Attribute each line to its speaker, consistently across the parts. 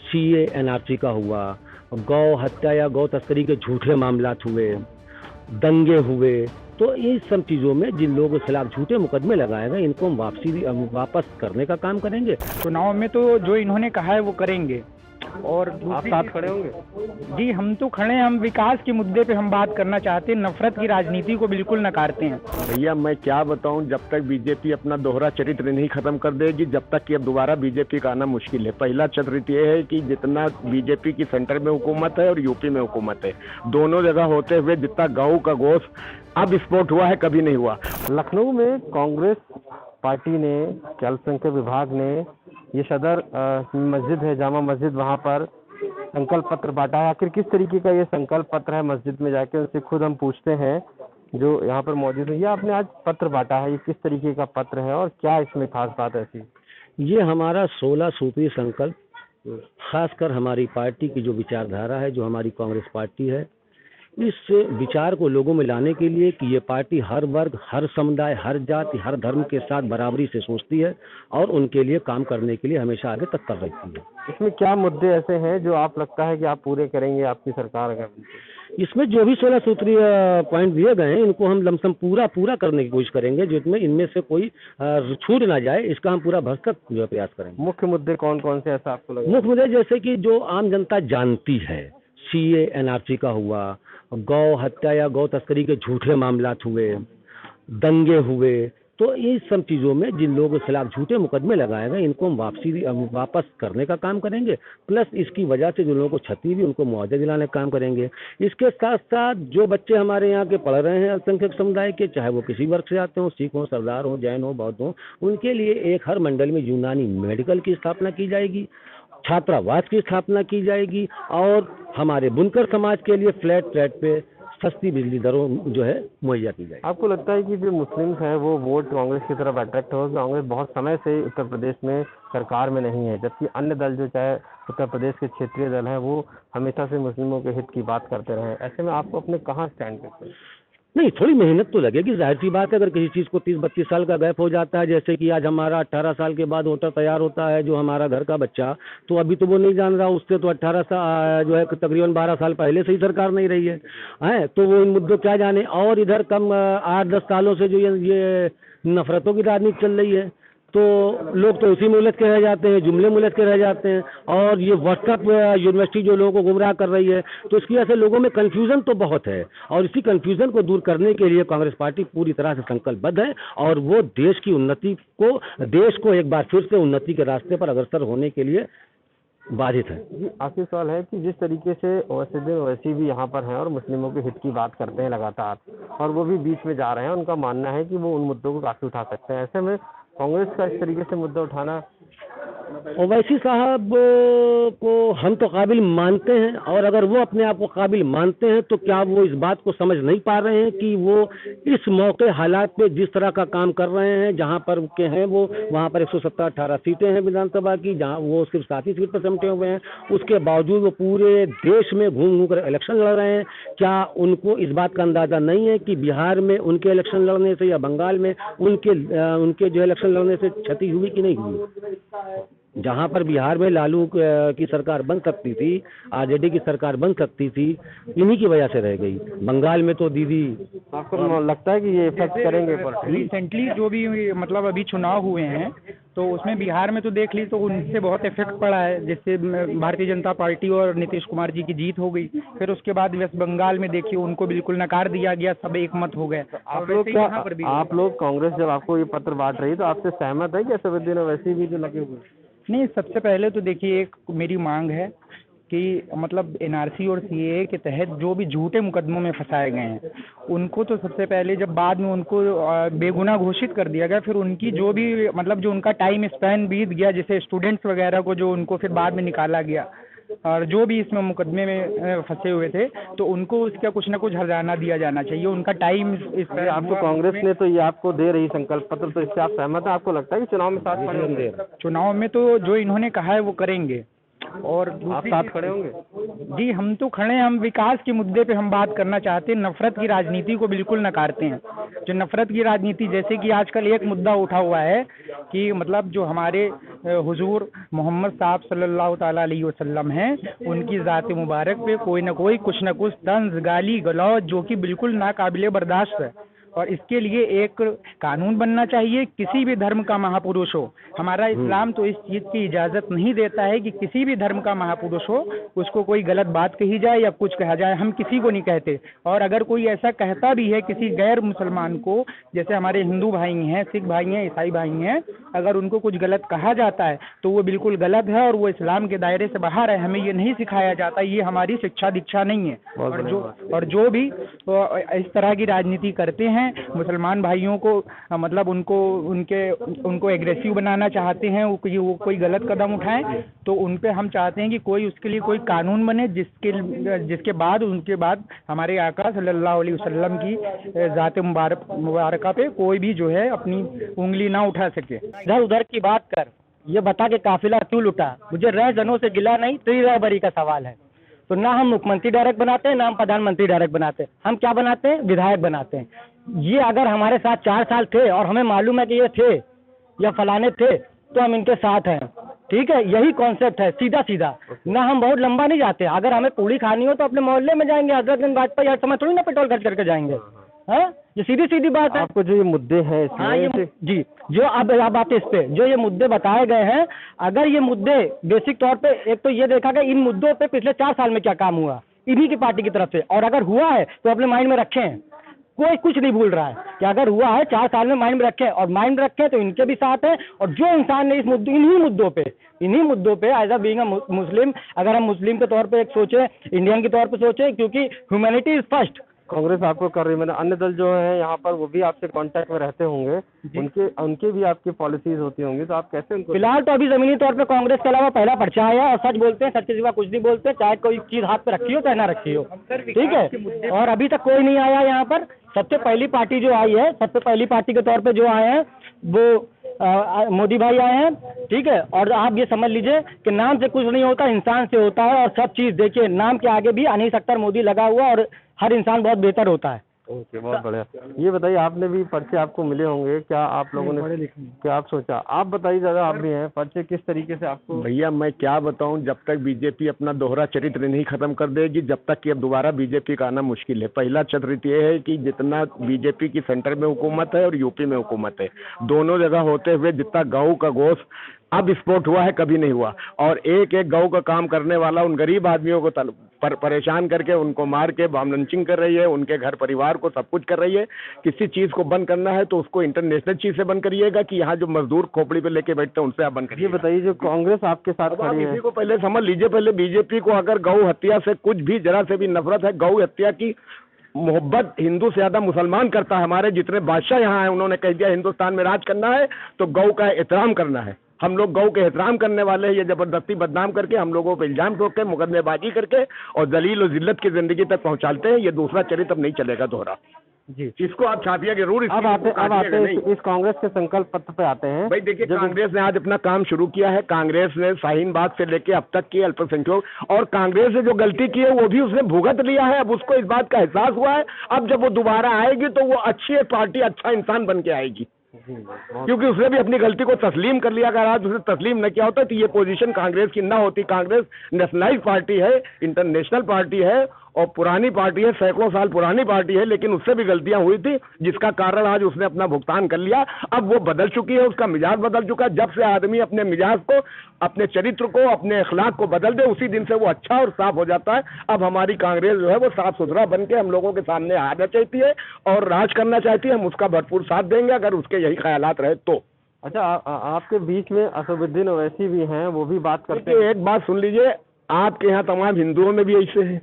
Speaker 1: CA NRC का हुआ, गौ हत्या या गौ तस्करी के झूठे मामलात हुए, दंगे हुए, तो इन सब चीज़ों में जिन लोगों के खिलाफ झूठे मुकदमे लगाए गए इनको हम वापस करने का काम करेंगे।
Speaker 2: चुनाव में तो जो इन्होंने कहा है वो करेंगे। और
Speaker 3: आप साथ खड़े होंगे?
Speaker 2: जी, हम तो खड़े हैं। हम विकास के मुद्दे पे हम बात करना चाहते हैं, नफरत की राजनीति को बिल्कुल नकारते हैं।
Speaker 3: भैया मैं क्या बताऊं, जब तक बीजेपी अपना दोहरा चरित्र नहीं खत्म कर देगी जब तक कि अब दोबारा बीजेपी का आना मुश्किल है। पहला चरित्र ये है कि जितना बीजेपी की सेंटर में हुकूमत है और यूपी में हुकूमत है, दोनों जगह होते हुए जितना गऊ का गोश्त अब विस्फोट हुआ है कभी नहीं हुआ।
Speaker 4: लखनऊ में कांग्रेस पार्टी ने, अल्पसंख्यक विभाग ने, ये सदर मस्जिद है जामा मस्जिद, वहाँ पर संकल्प पत्र बांटा है। आखिर किस तरीके का ये संकल्प पत्र है, मस्जिद में जाके उनसे खुद हम पूछते हैं जो यहाँ पर मौजूद है। ये आपने आज पत्र बांटा है, ये किस तरीके का पत्र है और क्या इसमें खास बात ऐसी?
Speaker 1: ये हमारा 16 सूत्रीय संकल्प, खासकर हमारी पार्टी की जो विचारधारा है, जो हमारी कांग्रेस पार्टी है, इस विचार को लोगों में लाने के लिए कि ये पार्टी हर वर्ग, हर समुदाय, हर जाति, हर धर्म के साथ बराबरी से सोचती है और उनके लिए काम करने के लिए हमेशा आगे तत्पर रहती है।
Speaker 4: इसमें क्या मुद्दे ऐसे हैं जो आप लगता है कि आप पूरे करेंगे आपकी सरकार अगर?
Speaker 1: इसमें जो भी 16 सूत्रीय पॉइंट दिए गए हैं इनको हम लमसम पूरा करने की कोशिश करेंगे, जिसमें इनमें से कोई छूट ना जाए, इसका हम पूरा भरसक प्रयास करेंगे।
Speaker 4: मुख्य मुद्दे कौन कौन से ऐसा आपको लगा?
Speaker 1: मुख्य मुद्दे जैसे कि जो आम जनता जानती है, सीए एनआरसी का हुआ, गौ हत्या या गौ तस्करी के झूठे मामलात हुए, दंगे हुए, तो इन सब चीज़ों में जिन लोगों के खिलाफ झूठे मुकदमे लगाए गए इनको हम वापस करने का काम करेंगे। प्लस इसकी वजह से जो लोगों को क्षति हुई उनको मुआवजा दिलाने का काम करेंगे। इसके साथ साथ जो बच्चे हमारे यहाँ के पढ़ रहे हैं अल्पसंख्यक समुदाय के, चाहे वो किसी वर्ग से आते हों, सिख हों, सरदार हों, जैन हों, बौद्ध हों, उनके लिए एक हर मंडल में यूनानी मेडिकल की स्थापना की जाएगी, छात्रावास की स्थापना की जाएगी और हमारे बुनकर समाज के लिए फ्लैट रेट पे सस्ती बिजली दरों जो है मुहैया की जाएगी।
Speaker 4: आपको लगता है कि जो मुस्लिम्स हैं वो वोट कांग्रेस की तरफ अट्रैक्ट हो? कांग्रेस बहुत समय से उत्तर प्रदेश में सरकार में नहीं है, जबकि अन्य दल जो चाहे उत्तर प्रदेश के क्षेत्रीय दल हैं वो हमेशा से मुस्लिमों के हित की बात करते रहे। ऐसे में आपको अपने कहाँ स्टैंड करते हैं?
Speaker 1: नहीं, थोड़ी मेहनत तो लगेगी, जाहिर सी बात है। अगर किसी चीज़ को 30-32 साल का गैप हो जाता है, जैसे कि आज हमारा 18 साल के बाद वोटर तैयार होता है जो हमारा घर का बच्चा, तो अभी तो वो नहीं जान रहा, उससे तो 18 साल जो है तकरीबन 12 साल पहले से ही सरकार नहीं रही है, तो वो इन मुद्दों क्या जाने। और इधर कम 8-10 सालों से जो ये नफरतों की राजनीति चल रही है, तो लोग तो इसी में उलझ के रह जाते हैं, जुमले में उलझ के रह जाते हैं। और ये व्हाट्सएप यूनिवर्सिटी जो लोगों को गुमराह कर रही है, तो इसकी वजह से लोगों में कन्फ्यूज़न तो बहुत है और इसी कन्फ्यूज़न को दूर करने के लिए कांग्रेस पार्टी पूरी तरह से संकल्पबद्ध है और वो देश की उन्नति को, देश को एक बार फिर से उन्नति के रास्ते पर अग्रसर होने के लिए बाधित है।
Speaker 4: आखिरी सवाल है कि जिस तरीके से ओवैसी भी यहाँ पर हैं और मुस्लिमों के हित की बात करते हैं लगातार और वो भी बीच में जा रहे हैं, उनका मानना है कि वो उन मुद्दों को काफ़ी उठा सकते हैं, ऐसे में कांग्रेस का इस तरीके से मुद्दा उठाना?
Speaker 1: ओवैसी साहब को हम तो काबिल मानते हैं और अगर वो अपने आप को काबिल मानते हैं तो क्या वो इस बात को समझ नहीं पा रहे हैं कि वो इस मौके हालात पे जिस तरह का काम कर रहे हैं, जहां पर के हैं वो, वहां पर 117-18 सीटें हैं विधानसभा की, जहां वो सिर्फ 7 ही सीट पर सिमटे हुए हैं, उसके बावजूद वो पूरे देश में घूम कर इलेक्शन लड़ रहे हैं। क्या उनको इस बात का अंदाज़ा नहीं है कि बिहार में उनके इलेक्शन लड़ने से या बंगाल में उनके जो इलेक्शन लड़ने से क्षति हुई कि नहीं हुई? जहां पर बिहार में लालू की सरकार बन सकती थी, आरजेडी की सरकार बन सकती थी, इन्हीं की वजह से रह गई। बंगाल में तो दीदी,
Speaker 4: आपको लगता है कि ये इफेक्ट करेंगे?
Speaker 2: रिसेंटली जो भी मतलब अभी चुनाव हुए हैं तो उसमें बिहार में तो देख ली तो उनसे बहुत इफेक्ट पड़ा है, जिससे भारतीय जनता पार्टी और नीतीश कुमार जी की जीत हो गई। फिर उसके बाद वेस्ट बंगाल में देखिए उनको बिल्कुल नकार दिया गया, सब एक मत हो गए।
Speaker 4: आप लोग कांग्रेस जब आपको ये पत्र बांट रही तो आपसे सहमत है कि असदुद्दीन ओवैसी भी जो लगे हुए?
Speaker 2: नहीं, सबसे पहले तो देखिए एक मेरी मांग है कि मतलब एनआरसी और सीएए के तहत जो भी झूठे मुकदमों में फंसाए गए हैं उनको तो सबसे पहले, जब बाद में उनको बेगुनाह घोषित कर दिया गया, फिर उनकी जो भी मतलब जो उनका टाइम स्पैन बीत गया, जैसे स्टूडेंट्स वगैरह को जो उनको फिर बाद में निकाला गया और जो भी इसमें मुकदमे में फंसे हुए थे, तो उनको उसका कुछ ना कुछ हर्जाना दिया जाना चाहिए। उनका टाइम इस तरह
Speaker 4: आपको कांग्रेस ने तो ये आपको दे रही संकल्प पत्र, तो इससे आप सहमत हैं? आपको लगता है कि चुनाव में साथ दें?
Speaker 2: चुनाव में तो जो इन्होंने कहा है वो करेंगे। और
Speaker 4: आप
Speaker 2: दूसरी
Speaker 4: साथ
Speaker 2: चीज़-
Speaker 4: खड़े होंगे?
Speaker 2: जी हम तो खड़े हैं, हम विकास के मुद्दे पे हम बात करना चाहते हैं, नफरत की राजनीति को बिल्कुल नकारते हैं। जो नफरत की राजनीति, जैसे कि आजकल एक मुद्दा उठा हुआ है कि मतलब जो हमारे हुजूर मोहम्मद साहब सल्लल्लाहु ताला अलैहि वसल्लम हैं, उनकी ज़ात मुबारक पे कोई ना कोई कुछ न कुछ तंज गाली गलौज जो कि बिल्कुल नाकाबिले बर्दाश्त है, और इसके लिए एक कानून बनना चाहिए। किसी भी धर्म का महापुरुष हो, हमारा इस्लाम तो इस चीज़ की इजाज़त नहीं देता है कि किसी भी धर्म का महापुरुष हो उसको कोई गलत बात कही जाए या कुछ कहा जाए, हम किसी को नहीं कहते। और अगर कोई ऐसा कहता भी है किसी गैर मुसलमान को, जैसे हमारे हिंदू भाई हैं, सिख भाई हैं, ईसाई भाई हैं, अगर उनको कुछ गलत कहा जाता है तो वो बिल्कुल गलत है और वो इस्लाम के दायरे से बाहर है। हमें ये नहीं सिखाया जाता, ये हमारी शिक्षा दीक्षा नहीं है। और जो भी इस तरह की राजनीति करते हैं, मुसलमान भाइयों को मतलब उनको एग्रेसिव बनाना चाहते हैं, वो कोई गलत कदम उठाएं, तो उन पे हम चाहते हैं कि कोई उसके लिए कोई कानून बने जिसके बाद उनके बाद हमारे आका सल्लल्लाहु अलैहि वसल्लम की ज़ात मुबारका पे कोई भी जो है अपनी उंगली ना उठा सके।
Speaker 5: इधर उधर की बात कर, ये बता के काफिला क्यों लुटा, मुझे रह जनों से गिला नहीं, तेरी रहबरी का सवाल है। तो ना हम मुख्यमंत्री डायरेक्ट बनाते हैं, ना हम प्रधानमंत्री डायरेक्ट बनाते हैं, हम क्या बनाते हैं, विधायक बनाते हैं। ये अगर हमारे साथ 4 साल थे और हमें मालूम है कि ये थे या फलाने थे, तो हम इनके साथ हैं। ठीक है, यही कॉन्सेप्ट है, सीधा सीधा। ना हम बहुत लंबा नहीं जाते, अगर हमें पूड़ी खानी हो तो अपने मोहल्ले में जाएंगे, हजरतगंज बाजपेयी हर समय थोड़ी ना पेट्रोल खर्च करके जाएंगे। हाँ, ये सीधी सीधी बात है।
Speaker 4: आपको जो ये मुद्दे हैं
Speaker 5: हाँ, ये
Speaker 4: इसमें
Speaker 5: जी, जो अब बात है इस पे, जो ये मुद्दे बताए गए हैं, अगर ये मुद्दे बेसिक तौर पे, एक तो ये देखा गया इन मुद्दों पे पिछले 4 साल में क्या काम हुआ इन्हीं की पार्टी की तरफ से, और अगर हुआ है तो अपने माइंड में रखें। कोई कुछ नहीं भूल रहा है कि अगर हुआ है 4 साल में माइंड में रखें, और माइंड रखें तो इनके भी साथ है। और जो इंसान ने इन्हीं मुद्दों पे एज अ बीइंग अ मुस्लिम, अगर हम मुस्लिम के तौर पे एक सोचें, इंडियन के तौर पे सोचें, क्योंकि ह्यूमैनिटी इज फर्स्ट।
Speaker 4: कांग्रेस आपको कर रही है, मतलब अन्य दल जो है यहाँ पर वो भी आपसे कांटेक्ट में रहते होंगे, उनके भी आपकी पॉलिसीज होती होंगी, तो आप कैसे उनको?
Speaker 5: फिलहाल तो अभी जमीनी तौर पे कांग्रेस के अलावा पहला पर्चा आया, और सच बोलते हैं, सच के सिवा कुछ नहीं बोलते, चाहे कोई चीज हाथ पे रखी हो चाहे ना रखी हो। ठीक है, और अभी तक कोई नहीं आया यहाँ पर। सबसे पहली पार्टी जो आई है, सबसे पहली पार्टी के तौर पे जो आए हैं वो मोदी भाई आए हैं। ठीक है, और आप ये समझ लीजिए कि नाम से कुछ नहीं होता, इंसान से होता है। और सब चीज देखिए, नाम के आगे भी अनीस अख्तर मोदी लगा हुआ, और हर इंसान बहुत बेहतर होता है।
Speaker 4: ओके, बहुत बढ़िया। ये बताइए, आपने भी पर्चे आपको मिले होंगे, क्या आप लोगों ने क्या आप सोचा? आप बताइए ज़्यादा, आप भी हैं, पर्चे किस तरीके से आपको?
Speaker 3: भैया मैं क्या बताऊं, जब तक बीजेपी अपना दोहरा चरित्र नहीं खत्म कर देगी, जब तक कि अब दोबारा बीजेपी का आना मुश्किल है। पहला चरित्र ये है कि जितना बीजेपी की सेंटर में हुकूमत है और यूपी में हुकूमत है, दोनों जगह होते हुए जितना गऊ का गोश्त अब स्पोर्ट हुआ है कभी नहीं हुआ। और एक एक गऊ का काम करने वाला उन गरीब आदमियों को परेशान करके उनको मार के बम लंचिंग कर रही है, उनके घर परिवार को सब कुछ कर रही है। किसी चीज को बंद करना है तो उसको इंटरनेशनल चीज से बंद करिएगा कि यहाँ जो मजदूर खोपड़ी पे लेके बैठते हैं उनसे आप बंद करिए।
Speaker 4: ये बताइए, जो कांग्रेस आपके साथ
Speaker 3: अब आप
Speaker 4: खड़ी है,
Speaker 3: इसी को पहले समझ लीजिए। पहले बीजेपी को अगर गौ हत्या से कुछ भी जरा से भी नफरत है, गौ हत्या की मोहब्बत हिंदू से ज्यादा मुसलमान करता है। हमारे जितने बादशाह यहाँ हैं उन्होंने कह दिया हिंदुस्तान में राज करना है तो गौ का एहतराम करना है। हम लोग गौ के एहतराम करने वाले हैं। ये जबरदस्ती बदनाम करके हम लोगों पर इल्जाम ठोक के मुकदमेबाजी करके और दलील और जिल्लत की जिंदगी तक पहुंचाते हैं। ये दूसरा चरित्र अब नहीं चलेगा दोहरा जी। इसको आप छापिए जरूर।
Speaker 4: अब आते इस कांग्रेस के संकल्प पत्र पे आते हैं।
Speaker 3: भाई देखिए, कांग्रेस ने आज अपना काम शुरू किया है। कांग्रेस ने शाहीन बाग से लेके अब तक की अल्पसंख्यक, और कांग्रेस ने जो गलती की है वो भी उसने भुगत लिया है। अब उसको इस बात का एहसास हुआ है। अब जब वो दोबारा आएगी तो वो अच्छी पार्टी, अच्छा इंसान बन के आएगी, क्योंकि उसने भी अपनी गलती को तस्लीम कर लिया। अगर आज उसने तस्लीम न किया होता तो ये पोजीशन कांग्रेस की ना होती। कांग्रेस नेशनलाइज पार्टी है, इंटरनेशनल पार्टी है और पुरानी पार्टी है, सैकड़ों साल पुरानी पार्टी है, लेकिन उससे भी गलतियां हुई थी जिसका कारण आज उसने अपना भुगतान कर लिया। अब वो बदल चुकी है, उसका मिजाज बदल चुका है। जब से आदमी अपने मिजाज को, अपने चरित्र को, अपने अखलाक को बदल दे उसी दिन से वो अच्छा और साफ हो जाता है। अब हमारी कांग्रेस जो है वो साफ सुथरा बन के हम लोगों के सामने आना चाहती है और राज करना चाहती है। हम उसका भरपूर साथ देंगे अगर उसके यही ख्यालात रहे तो।
Speaker 4: अच्छा, आपके बीच में असदुद्दीन ओवैसी भी हैं, वो भी बात करते हैं।
Speaker 3: एक बात सुन लीजिए, आपके यहाँ तमाम हिंदुओं में भी ऐसे हैं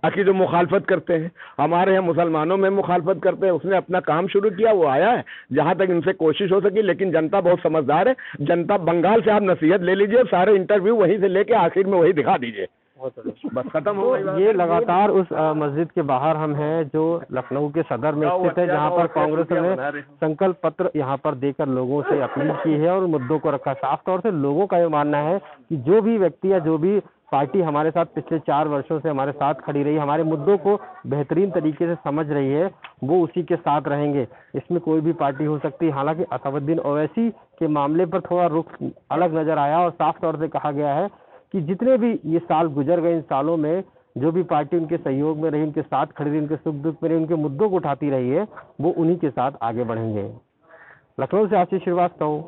Speaker 3: आखिर जो मुखालफत करते हैं। हमारे यहाँ मुसलमानों में मुखालफत करते हैं। उसने अपना काम शुरू किया, वो आया है जहाँ तक इनसे कोशिश हो सकी, लेकिन जनता बहुत समझदार है। जनता, बंगाल से आप नसीहत ले लीजिए, सारे इंटरव्यू वहीं से लेके आखिर में वही दिखा दीजिए। बस खत्म हो गई बात।
Speaker 4: ये लगातार उस मस्जिद के बाहर हम हैं जो लखनऊ के सदर में स्थित है, जहां पर कांग्रेस ने संकल्प पत्र यहां पर देकर लोगों से अपील की है और मुद्दों को रखा। साफ तौर से लोगों का ये मानना है कि जो भी व्यक्ति या जो भी पार्टी हमारे साथ पिछले 4 वर्षों से हमारे साथ खड़ी रही, हमारे मुद्दों को बेहतरीन तरीके से समझ रही है, वो उसी के साथ रहेंगे। इसमें कोई भी पार्टी हो सकती है। हालांकि असदुद्दीन ओवैसी के मामले पर थोड़ा रुख अलग नजर आया और साफ तौर से कहा गया है कि जितने भी ये साल गुजर गए, इन सालों में जो भी पार्टी उनके सहयोग में रही, उनके साथ खड़ी रही, उनके सुख दुख में रही, उनके मुद्दों को उठाती रही है, वो उन्हीं के साथ आगे बढ़ेंगे। लखनऊ से आशीष श्रीवास्तव।